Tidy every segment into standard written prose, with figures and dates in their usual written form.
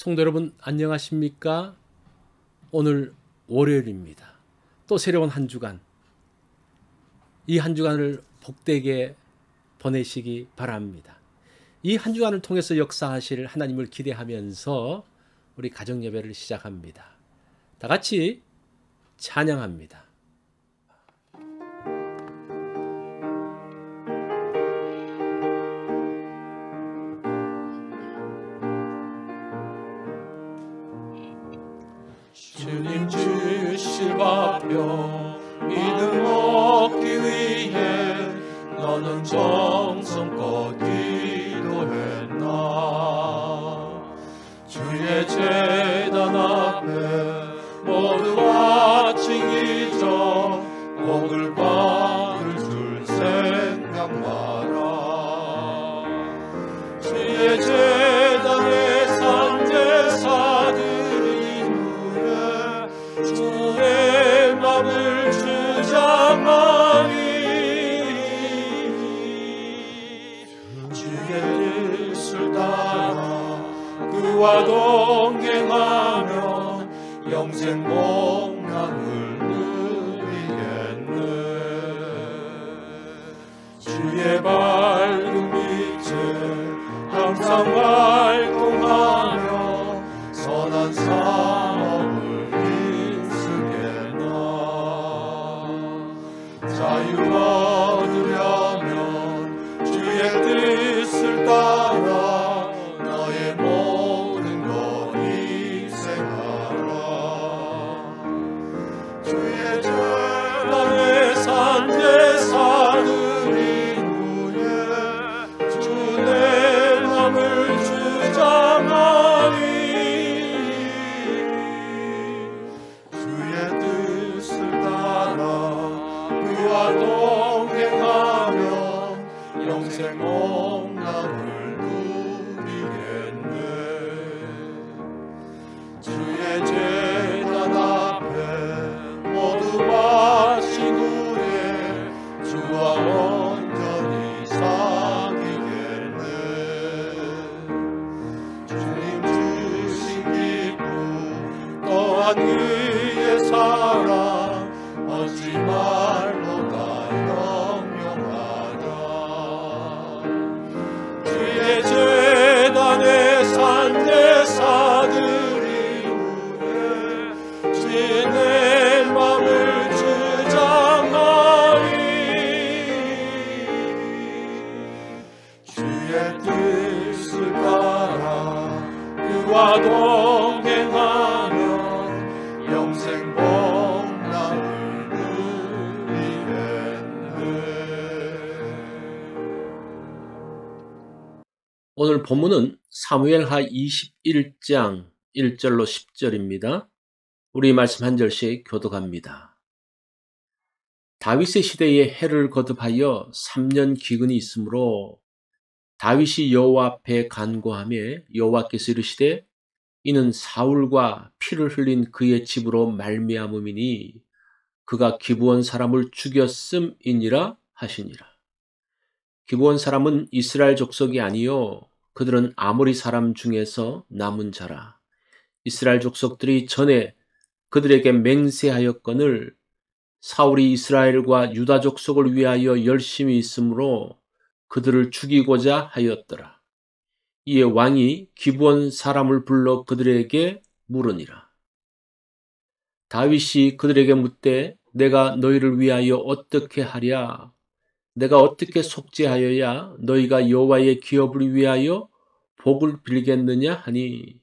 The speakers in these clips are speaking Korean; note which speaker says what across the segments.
Speaker 1: 성도 여러분 안녕하십니까? 오늘 월요일입니다. 또 새로운 한 주간, 이 한 주간을 복되게 보내시기 바랍니다. 이 한 주간을 통해서 역사하실 하나님을 기대하면서 우리 가정 예배를 시작합니다. 다 같이 찬양합니다.
Speaker 2: 주님 주실 화평 믿음 얻기 위해 너는 정성껏 기도했나. 주의 제단 앞에 모두 아직 잊어 복을 받을 줄 생각 마라. 주의 제단에 산제사들이 주의 맘을 주장하니 주의 뜻을 따라 그와 동행하며 영생 복락을 누리겠네. 주의 밝은 빛에 항상 활동하며 선한 사업을 자유 얻으려면 주의 뜻을 따라 너의 모든 것 희생하라. 주의 제단에 산제사들이 후에 주의 맘을 주장하니 주의 뜻을 따라 그와 동행하며 영생 복락을 누리겠네. 주의 제단 앞에 모두 바친 후에 주와 온전히 사귀겠네. 주님 주신 기쁨 또한 그의 사랑 얻지 말로 다 영영하라. 주의 제단에 산제사들이 후에 주의 내 맘을 주장하니 주의 뜻을 따라 그와 동행하며 영생 복락을
Speaker 1: 오늘 본문은 사무엘하 21장 1절로 10절입니다. 우리 말씀 한 절씩 교독합니다. 다윗의 시대에 해를 거듭하여 3년 기근이 있으므로 다윗이 여호와 앞에 간구하며 여호와께서 이르시되 이는 사울과 피를 흘린 그의 집으로 말미암음이니 그가 기브온 사람을 죽였음이니라 하시니라. 기브온 사람은 이스라엘 족속이 아니요 그들은 아모리 사람 중에서 남은 자라. 이스라엘 족속들이 전에 그들에게 맹세하였거늘 사울이 이스라엘과 유다 족속을 위하여 열심히 있으므로 그들을 죽이고자 하였더라. 이에 왕이 기브온 사람을 불러 그들에게 물으니라. 다윗이 그들에게 묻되 내가 너희를 위하여 어떻게 하랴? 내가 어떻게 속죄하여야 너희가 여호와의 기업을 위하여 복을 빌겠느냐 하니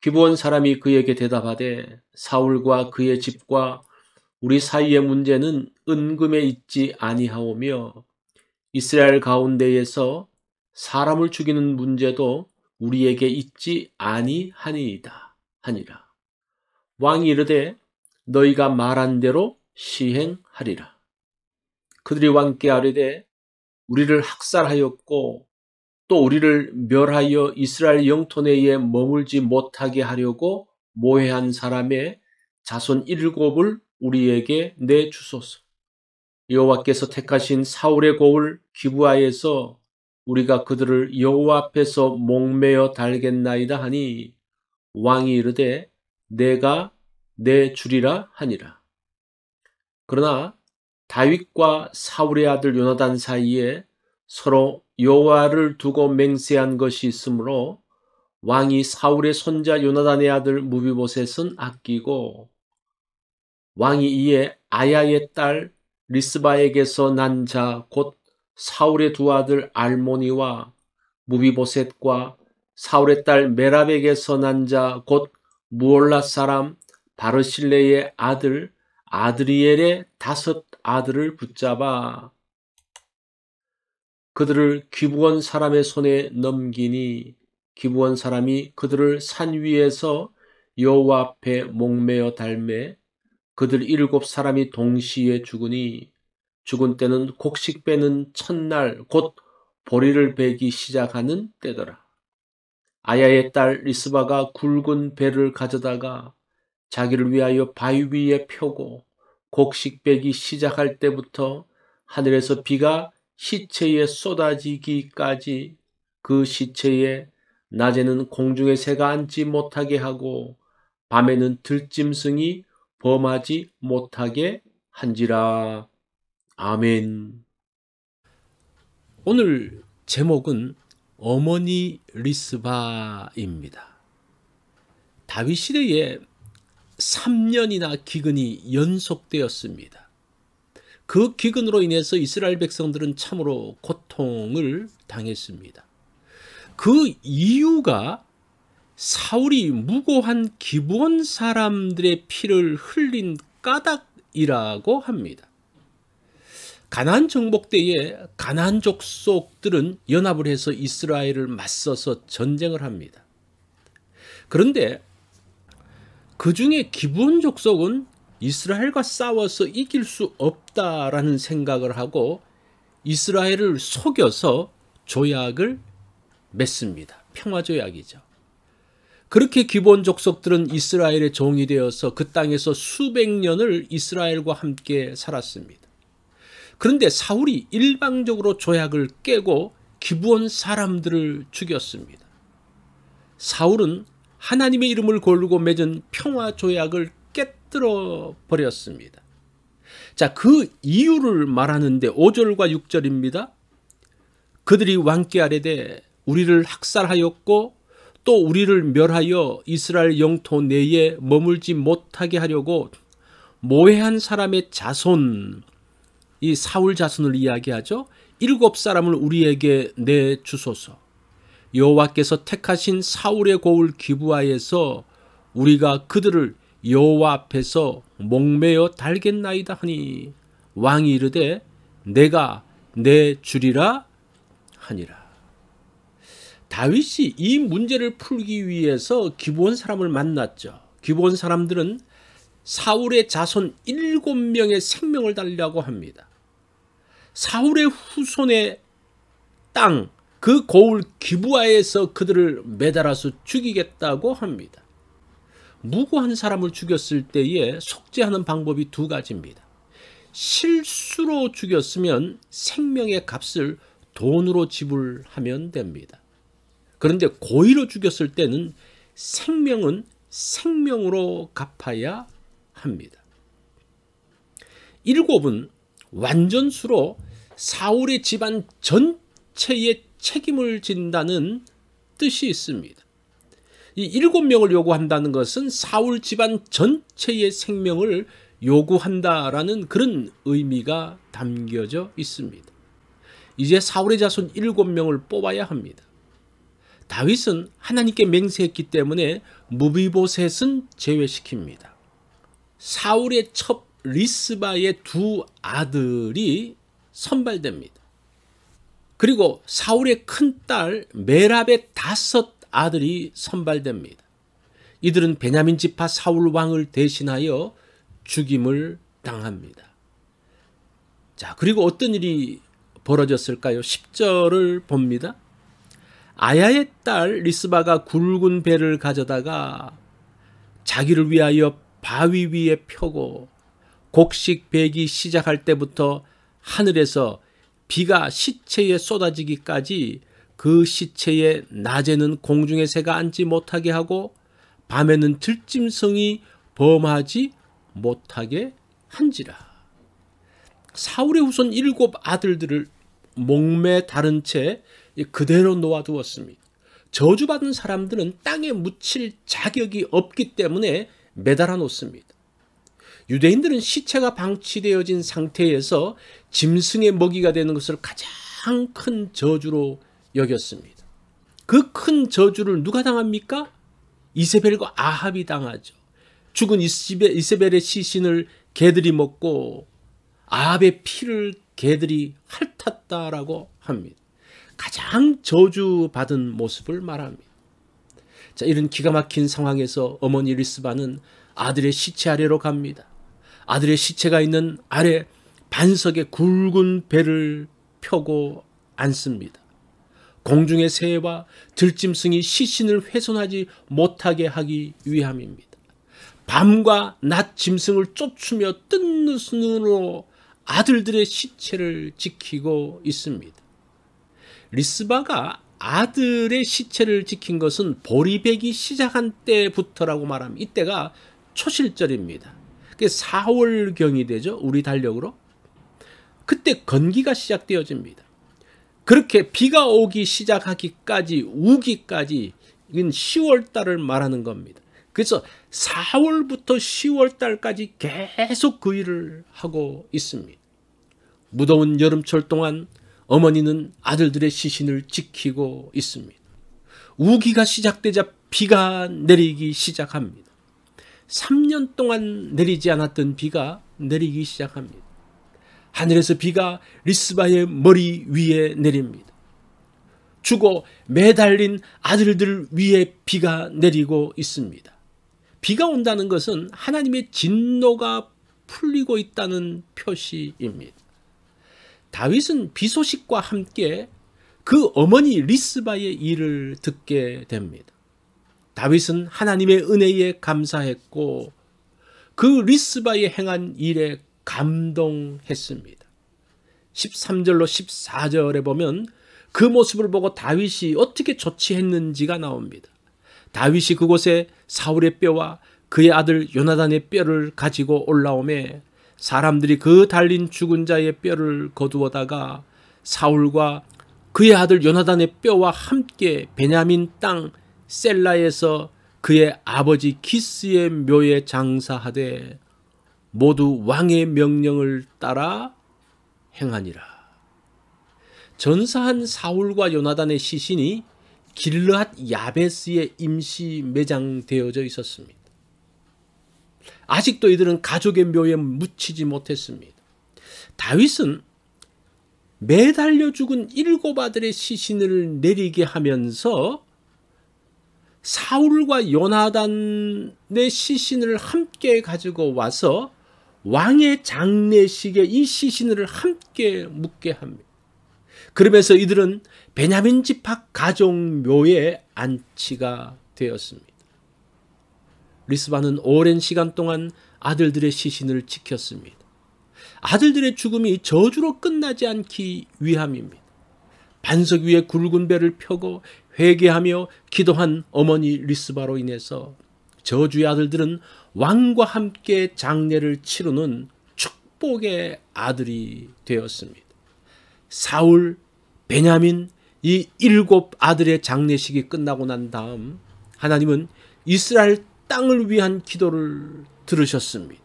Speaker 1: 기브온 사람이 그에게 대답하되 사울과 그의 집과 우리 사이의 문제는 은금에 있지 아니하오며 이스라엘 가운데에서 사람을 죽이는 문제도 우리에게 있지 아니하니이다 하니라. 왕이 이르되 너희가 말한 대로 시행하리라. 그들이 왕께 아뢰되 우리를 학살하였고 또 우리를 멸하여 이스라엘 영토 내에 머물지 못하게 하려고 모해한 사람의 자손 7을 우리에게 내주소서. 여호와께서 택하신 사울의 고을 기브아에서 우리가 그들을 여호와 앞에서 목매어 달겠나이다 하니 왕이 이르되 내가 내 주리라 하니라. 그러나 다윗과 사울의 아들 요나단 사이에 서로 여호와를 두고 맹세한 것이 있으므로 왕이 사울의 손자 요나단의 아들 무비보셋은 아끼고 왕이 이에 아야의 딸 리스바에게서 난 자 곧 사울의 두 아들 알모니와 무비보셋과 사울의 딸 메랍에게서 난 자 곧 무올라 사람 바르실레의 아들 아드리엘의 5 아들을 붙잡아 그들을 기브온 사람의 손에 넘기니 기브온 사람이 그들을 산 위에서 여호와 앞에 목매어 달매 그들 7 사람이 동시에 죽으니 죽은 때는 곡식 빼는 첫날 곧 보리를 베기 시작하는 때더라. 아야의 딸 리스바가 굵은 배를 가져다가 자기를 위하여 바위 위에 펴고 곡식 빼기 시작할 때부터 하늘에서 비가 시체에 쏟아지기까지 그 시체에 낮에는 공중의 새가 앉지 못하게 하고 밤에는 들짐승이 범하지 못하게 한지라. 아멘. 오늘 제목은 어머니 리스바입니다. 다윗 시대에 3년이나 기근이 연속되었습니다. 그 기근으로 인해서 이스라엘 백성들은 참으로 고통을 당했습니다. 그 이유가 사울이 무고한 기브온 사람들의 피를 흘린 까닭이라고 합니다. 가나안 정복 때에 가나안 족속들은 연합을 해서 이스라엘을 맞서서 전쟁을 합니다. 그런데 그 중에 기브온 족속은 이스라엘과 싸워서 이길 수 없다라는 생각을 하고 이스라엘을 속여서 조약을 맺습니다. 평화조약이죠. 그렇게 기브온 족속들은 이스라엘의 종이 되어서 그 땅에서 수백 년을 이스라엘과 함께 살았습니다. 그런데 사울이 일방적으로 조약을 깨고 기브온 사람들을 죽였습니다. 사울은 하나님의 이름을 걸고 맺은 평화조약을 깨뜨려 버렸습니다. 자, 그 이유를 말하는데 5절과 6절입니다. 그들이 왕께 아뢰되 우리를 학살하였고 또 우리를 멸하여 이스라엘 영토 내에 머물지 못하게 하려고 모해한 사람의 자손, 이 사울 자손을 이야기하죠. 7 사람을 우리에게 내주소서. 여호와께서 택하신 사울의 고을 기브아에서 우리가 그들을 여호와 앞에서 목매어 달겠나이다 하니 왕이 이르되 내가 내주리라 하니라. 다윗이 이 문제를 풀기 위해서 기브온 사람을 만났죠. 기브온 사람들은 사울의 자손 7명의 생명을 달라고 합니다. 사울의 후손의 땅, 그 고을 기브아에서 그들을 매달아서 죽이겠다고 합니다. 무고한 사람을 죽였을 때에 속죄하는 방법이 2 가지입니다. 실수로 죽였으면 생명의 값을 돈으로 지불하면 됩니다. 그런데 고의로 죽였을 때는 생명은 생명으로 갚아야 합니다. 7은 완전수로 사울의 집안 전체의 책임을 진다는 뜻이 있습니다. 이 7명을 요구한다는 것은 사울 집안 전체의 생명을 요구한다라는 그런 의미가 담겨져 있습니다. 이제 사울의 자손 7명을 뽑아야 합니다. 다윗은 하나님께 맹세했기 때문에 무비보셋은 제외시킵니다. 사울의 첩 리스바의 2 아들이 선발됩니다. 그리고 사울의 큰딸 메랍의 5 아들이 선발됩니다. 이들은 베냐민 지파 사울 왕을 대신하여 죽임을 당합니다. 자, 그리고 어떤 일이 벌어졌을까요? 10절을 봅니다. 아야의 딸 리스바가 굵은 배를 가져다가 자기를 위하여 바위 위에 펴고 곡식 베기 시작할 때부터 하늘에서 비가 시체에 쏟아지기까지 그 시체에 낮에는 공중의 새가 앉지 못하게 하고 밤에는 들짐승이 범하지 못하게 한지라. 사울의 후손 7 아들들을 목매 다른 채 그대로 놓아두었습니다. 저주받은 사람들은 땅에 묻힐 자격이 없기 때문에 매달아 놓습니다. 유대인들은 시체가 방치되어진 상태에서 짐승의 먹이가 되는 것을 가장 큰 저주로 여겼습니다. 그 큰 저주를 누가 당합니까? 이세벨과 아합이 당하죠. 죽은 이세벨의 시신을 개들이 먹고 아합의 피를 개들이 핥았다라고 합니다. 가장 저주받은 모습을 말합니다. 자, 이런 기가 막힌 상황에서 어머니 리스바는 아들의 시체 아래로 갑니다. 아들의 시체가 있는 아래 반석에 굵은 배를 펴고 앉습니다. 공중의 새와 들짐승이 시신을 훼손하지 못하게 하기 위함입니다. 밤과 낮 짐승을 쫓으며 뜬 눈으로 아들들의 시체를 지키고 있습니다. 리스바가 아들의 시체를 지킨 것은 보리배기 시작한 때부터라고 말합니다. 이때가 초실절입니다. 그게 4월경이 되죠. 우리 달력으로. 그때 건기가 시작되어집니다. 그렇게 비가 오기 시작하기까지 우기까지 이건 10월달을 말하는 겁니다. 그래서 4월부터 10월달까지 계속 그 일을 하고 있습니다. 무더운 여름철 동안 어머니는 아들들의 시신을 지키고 있습니다. 우기가 시작되자 비가 내리기 시작합니다. 3년 동안 내리지 않았던 비가 내리기 시작합니다. 하늘에서 비가 리스바의 머리 위에 내립니다. 죽어 매달린 아들들 위에 비가 내리고 있습니다. 비가 온다는 것은 하나님의 진노가 풀리고 있다는 표시입니다. 다윗은 비 소식과 함께 그 어머니 리스바의 일을 듣게 됩니다. 다윗은 하나님의 은혜에 감사했고 그 리스바의 행한 일에 감동했습니다. 13절로 14절에 보면 그 모습을 보고 다윗이 어떻게 조치했는지가 나옵니다. 다윗이 그곳에 사울의 뼈와 그의 아들 요나단의 뼈를 가지고 올라오매 사람들이 그 달린 죽은 자의 뼈를 거두어다가 사울과 그의 아들 요나단의 뼈와 함께 베냐민 땅 셀라에서 그의 아버지 기스의 묘에 장사하되 모두 왕의 명령을 따라 행하니라. 전사한 사울과 요나단의 시신이 길르앗 야베스에 임시 매장되어져 있었습니다. 아직도 이들은 가족의 묘에 묻히지 못했습니다. 다윗은 매달려 죽은 7 아들의 시신을 내리게 하면서 사울과 요나단의 시신을 함께 가지고 와서 왕의 장례식에 이 시신을 함께 묻게 합니다. 그러면서 이들은 베냐민 지파 가족 묘에 안치가 되었습니다. 리스바는 오랜 시간 동안 아들들의 시신을 지켰습니다. 아들들의 죽음이 저주로 끝나지 않기 위함입니다. 반석 위에 굵은 배를 펴고 회개하며 기도한 어머니 리스바로 인해서 저주의 아들들은 왕과 함께 장례를 치르는 축복의 아들이 되었습니다. 사울, 베냐민 이 7 아들의 장례식이 끝나고 난 다음 하나님은 이스라엘 땅을 위한 기도를 들으셨습니다.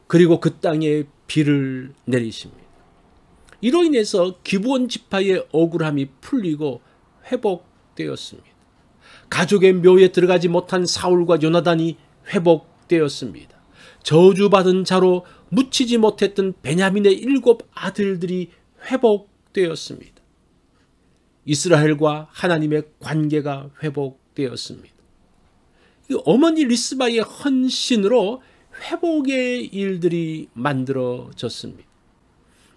Speaker 1: 그리고 그 땅에 비를 내리십니다. 이로 인해서 기브온 지파의 억울함이 풀리고 회복되었습니다. 가족의 묘에 들어가지 못한 사울과 요나단이 회복되었습니다. 저주받은 자로 묻히지 못했던 베냐민의 7 아들들이 회복되었습니다. 이스라엘과 하나님의 관계가 회복되었습니다. 어머니 리스바의 헌신으로 회복의 일들이 만들어졌습니다.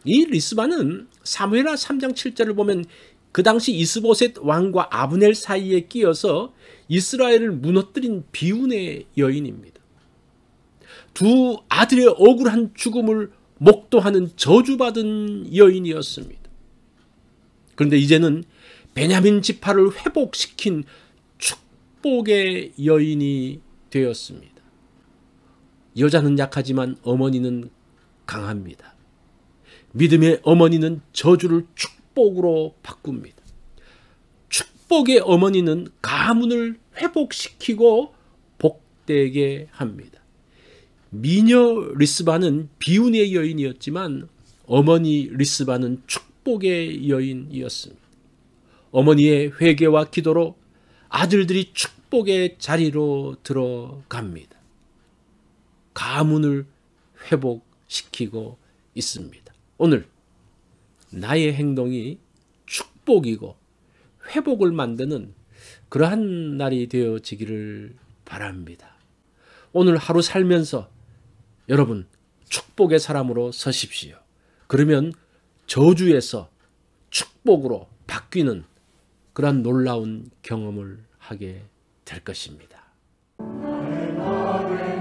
Speaker 1: 이 리스바는 사무엘하 3장 7절을 보면 그 당시 이스보셋 왕과 아브넬 사이에 끼어서 이스라엘을 무너뜨린 비운의 여인입니다. 2 아들의 억울한 죽음을 목도하는 저주받은 여인이었습니다. 그런데 이제는 베냐민 지파를 회복시킨 축복의 여인이 되었습니다. 여자는 약하지만 어머니는 강합니다. 믿음의 어머니는 저주를 축복으로 바꿉니다. 축복의 어머니는 가문을 회복시키고 복되게 합니다. 미녀 리스바는 비운의 여인이었지만 어머니 리스바는 축복의 여인이었습니다. 어머니의 회개와 기도로 아들들이 축복의 자리로 들어갑니다. 가문을 회복시키고 있습니다. 오늘 나의 행동이 축복이고 회복을 만드는 그러한 날이 되어지기를 바랍니다. 오늘 하루 살면서 여러분 축복의 사람으로 서십시오. 그러면 저주에서 축복으로 바뀌는 그러한 놀라운 경험을 하게 될 것입니다.
Speaker 2: 내 맘을